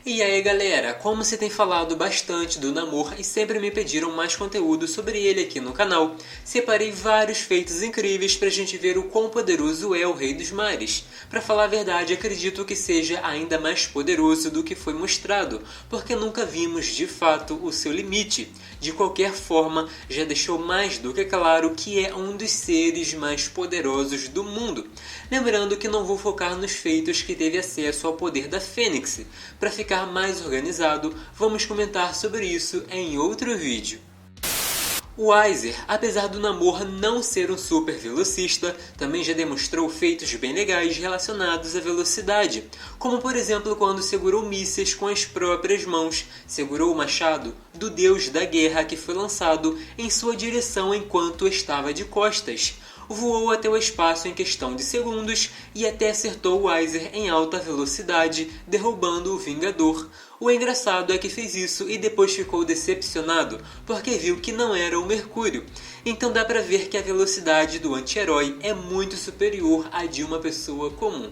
E aí galera, como se tem falado bastante do Namor e sempre me pediram mais conteúdo sobre ele aqui no canal, separei vários feitos incríveis pra gente ver o quão poderoso é o Rei dos Mares. Pra falar a verdade, acredito que seja ainda mais poderoso do que foi mostrado, porque nunca vimos de fato o seu limite. De qualquer forma, já deixou mais do que claro que é um dos seres mais poderosos do mundo. Lembrando que não vou focar nos feitos que teve acesso ao poder da Fênix. Para ficar mais organizado, vamos comentar sobre isso em outro vídeo. O Aizer, apesar do Namor não ser um super velocista, também já demonstrou feitos bem legais relacionados à velocidade, como por exemplo quando segurou mísseis com as próprias mãos, segurou o machado do deus da guerra que foi lançado em sua direção enquanto estava de costas. Voou até o espaço em questão de segundos e até acertou o Aizer em alta velocidade, derrubando o Vingador. O engraçado é que fez isso e depois ficou decepcionado, porque viu que não era o Mercúrio. Então dá pra ver que a velocidade do anti-herói é muito superior à de uma pessoa comum.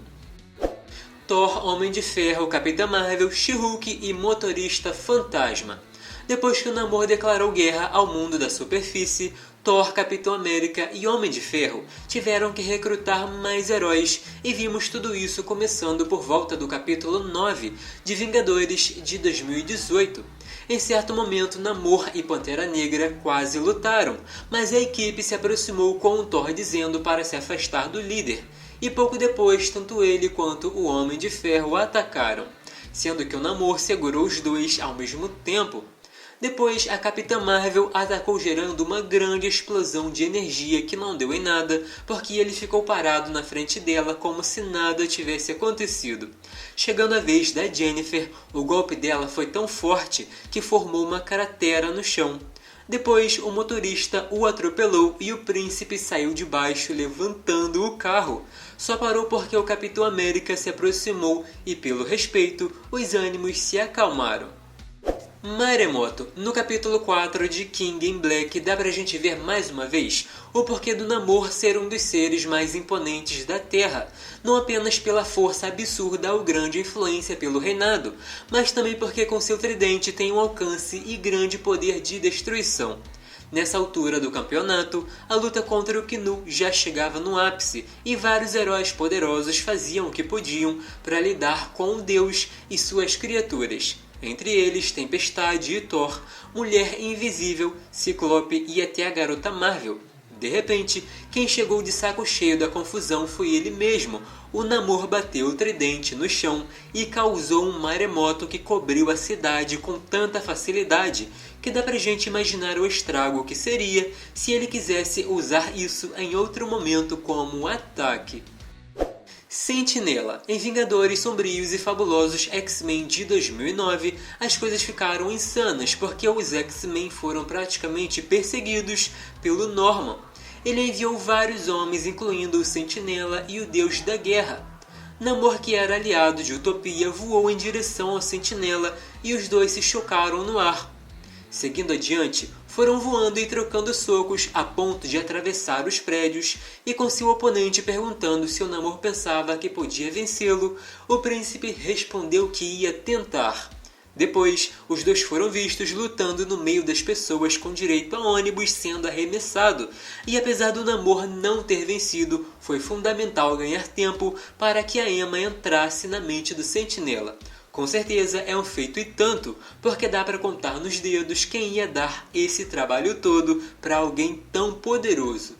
Thor, Homem de Ferro, Capitã Marvel, She-Hulk e Motorista Fantasma. Depois que o Namor declarou guerra ao mundo da superfície, Thor, Capitão América e Homem de Ferro tiveram que recrutar mais heróis e vimos tudo isso começando por volta do capítulo 9 de Vingadores de 2018. Em certo momento, Namor e Pantera Negra quase lutaram, mas a equipe se aproximou com o Thor dizendo para se afastar do líder, e pouco depois tanto ele quanto o Homem de Ferro atacaram, sendo que o Namor segurou os dois ao mesmo tempo. Depois, a Capitã Marvel atacou gerando uma grande explosão de energia que não deu em nada, porque ele ficou parado na frente dela como se nada tivesse acontecido. Chegando a vez da Jennifer, o golpe dela foi tão forte que formou uma cratera no chão. Depois, o motorista o atropelou e o príncipe saiu de baixo levantando o carro. Só parou porque o Capitão América se aproximou e, pelo respeito, os ânimos se acalmaram. Maremoto. No capítulo 4 de King in Black dá pra gente ver mais uma vez o porquê do Namor ser um dos seres mais imponentes da Terra, não apenas pela força absurda ou grande influência pelo reinado, mas também porque com seu tridente tem um alcance e grande poder de destruição. Nessa altura do campeonato, a luta contra o Knu já chegava no ápice e vários heróis poderosos faziam o que podiam para lidar com o deus e suas criaturas. Entre eles, Tempestade e Thor, Mulher Invisível, Ciclope e até a Garota Marvel. De repente, quem chegou de saco cheio da confusão foi ele mesmo. O Namor bateu o tridente no chão e causou um maremoto que cobriu a cidade com tanta facilidade que dá pra gente imaginar o estrago que seria se ele quisesse usar isso em outro momento como ataque. Sentinela. Em Vingadores Sombrios e Fabulosos X-Men de 2009, as coisas ficaram insanas porque os X-Men foram praticamente perseguidos pelo Norman. Ele enviou vários homens, incluindo o Sentinela e o Deus da Guerra. Namor, que era aliado de Utopia, voou em direção ao Sentinela e os dois se chocaram no ar. Seguindo adiante, foram voando e trocando socos a ponto de atravessar os prédios, e com seu oponente perguntando se o Namor pensava que podia vencê-lo, o príncipe respondeu que ia tentar. Depois, os dois foram vistos lutando no meio das pessoas com direito a ônibus sendo arremessado, e apesar do Namor não ter vencido, foi fundamental ganhar tempo para que a Emma entrasse na mente do Sentinela. Com certeza é um feito e tanto, porque dá para contar nos dedos quem ia dar esse trabalho todo para alguém tão poderoso.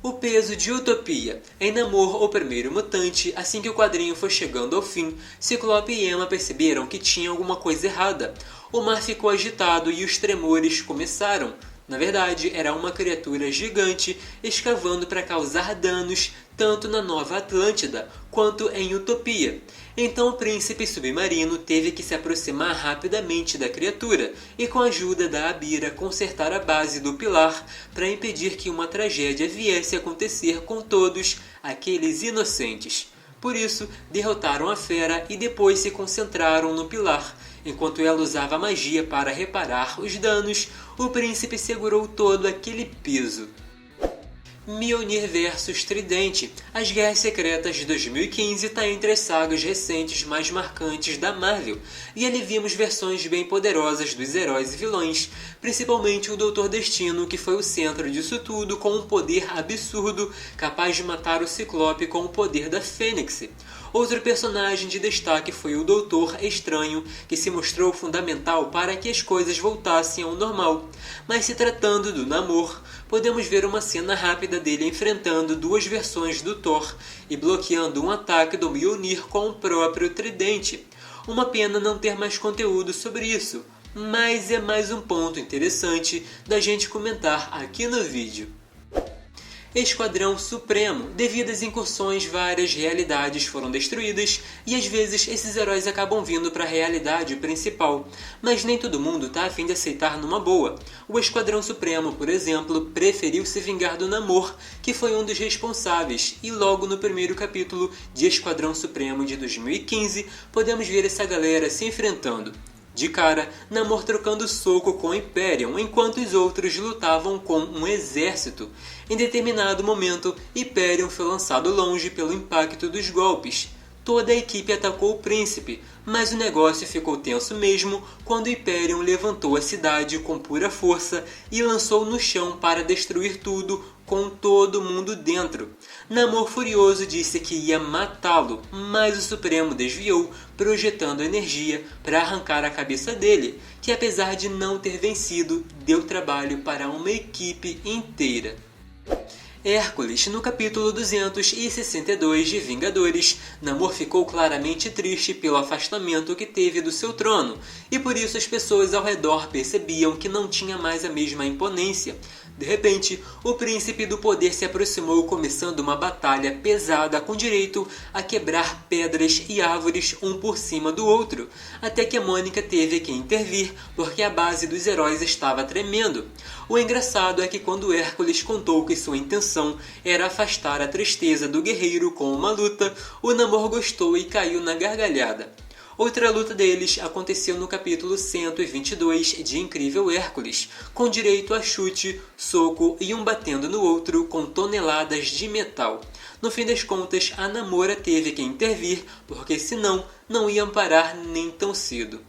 O peso de Utopia. Em Namor, o primeiro mutante, assim que o quadrinho foi chegando ao fim, Ciclope e Emma perceberam que tinha alguma coisa errada. O mar ficou agitado e os tremores começaram. Na verdade, era uma criatura gigante escavando para causar danos tanto na Nova Atlântida quanto em Utopia. Então o príncipe submarino teve que se aproximar rapidamente da criatura e, com a ajuda da Abira, consertar a base do pilar para impedir que uma tragédia viesse a acontecer com todos aqueles inocentes. Por isso, derrotaram a fera e depois se concentraram no pilar. Enquanto ela usava magia para reparar os danos, o príncipe segurou todo aquele peso. Mjolnir vs Tridente. As Guerras Secretas de 2015 está entre as sagas recentes mais marcantes da Marvel, e ali vimos versões bem poderosas dos heróis e vilões, principalmente o Doutor Destino, que foi o centro disso tudo com um poder absurdo, capaz de matar o Ciclope com o poder da Fênix. Outro personagem de destaque foi o Doutor Estranho, que se mostrou fundamental para que as coisas voltassem ao normal. Mas se tratando do Namor, podemos ver uma cena rápida dele enfrentando duas versões do Thor e bloqueando um ataque do Mjolnir com o próprio tridente. Uma pena não ter mais conteúdo sobre isso, mas é mais um ponto interessante da gente comentar aqui no vídeo. Esquadrão Supremo. Devido às incursões, várias realidades foram destruídas e às vezes esses heróis acabam vindo para a realidade principal, mas nem todo mundo tá a fim de aceitar numa boa. O Esquadrão Supremo, por exemplo, preferiu se vingar do Namor, que foi um dos responsáveis, e logo no primeiro capítulo de Esquadrão Supremo de 2015 podemos ver essa galera se enfrentando. De cara, Namor trocando soco com Hyperion, enquanto os outros lutavam com um exército. Em determinado momento, Hyperion foi lançado longe pelo impacto dos golpes. Toda a equipe atacou o príncipe, mas o negócio ficou tenso mesmo quando Hyperion levantou a cidade com pura força e lançou no chão para destruir tudo, com todo mundo dentro. Namor furioso disse que ia matá-lo, mas o Supremo desviou, projetando energia para arrancar a cabeça dele, que apesar de não ter vencido, deu trabalho para uma equipe inteira. Hércules. No capítulo 262 de Vingadores, Namor ficou claramente triste pelo afastamento que teve do seu trono, e por isso as pessoas ao redor percebiam que não tinha mais a mesma imponência. De repente, o príncipe do poder se aproximou, começando uma batalha pesada com direito a quebrar pedras e árvores um por cima do outro, até que a Mônica teve que intervir porque a base dos heróis estava tremendo. O engraçado é que quando Hércules contou que sua intenção era afastar a tristeza do guerreiro com uma luta, o Namor gostou e caiu na gargalhada. Outra luta deles aconteceu no capítulo 122 de Incrível Hércules, com direito a chute, soco e um batendo no outro com toneladas de metal. No fim das contas, a Namora teve que intervir, porque senão não iam parar nem tão cedo.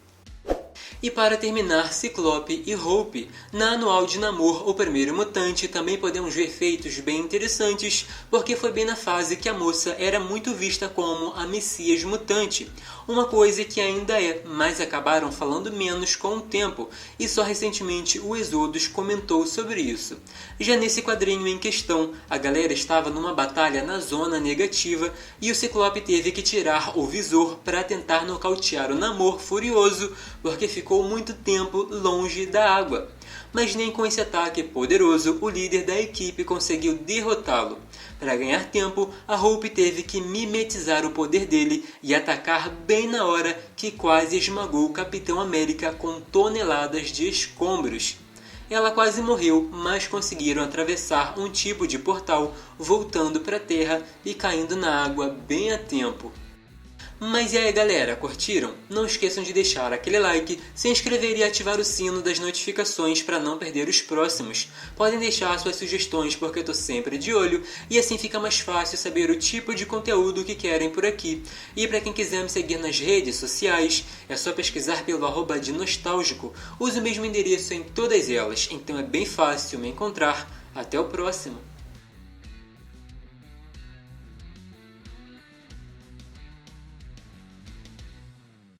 E para terminar, Ciclope e Hope. Na Anual de Namor, o primeiro mutante, também podemos ver feitos bem interessantes, porque foi bem na fase que a moça era muito vista como a Messias mutante. Uma coisa que ainda é, mas acabaram falando menos com o tempo, e só recentemente o Exodus comentou sobre isso. Já nesse quadrinho em questão, a galera estava numa batalha na zona negativa, e o Ciclope teve que tirar o visor para tentar nocautear o Namor furioso, porque ficou muito tempo longe da água. Mas nem com esse ataque poderoso o líder da equipe conseguiu derrotá-lo. Para ganhar tempo, a Hope teve que mimetizar o poder dele e atacar bem na hora que quase esmagou o Capitão América com toneladas de escombros. Ela quase morreu, mas conseguiram atravessar um tipo de portal, voltando para a Terra e caindo na água bem a tempo. Mas e aí galera, curtiram? Não esqueçam de deixar aquele like, se inscrever e ativar o sino das notificações para não perder os próximos. Podem deixar suas sugestões porque eu tô sempre de olho e assim fica mais fácil saber o tipo de conteúdo que querem por aqui. E para quem quiser me seguir nas redes sociais, é só pesquisar pelo @dinostálgico. Uso o mesmo endereço em todas elas, então é bem fácil me encontrar. Até o próximo!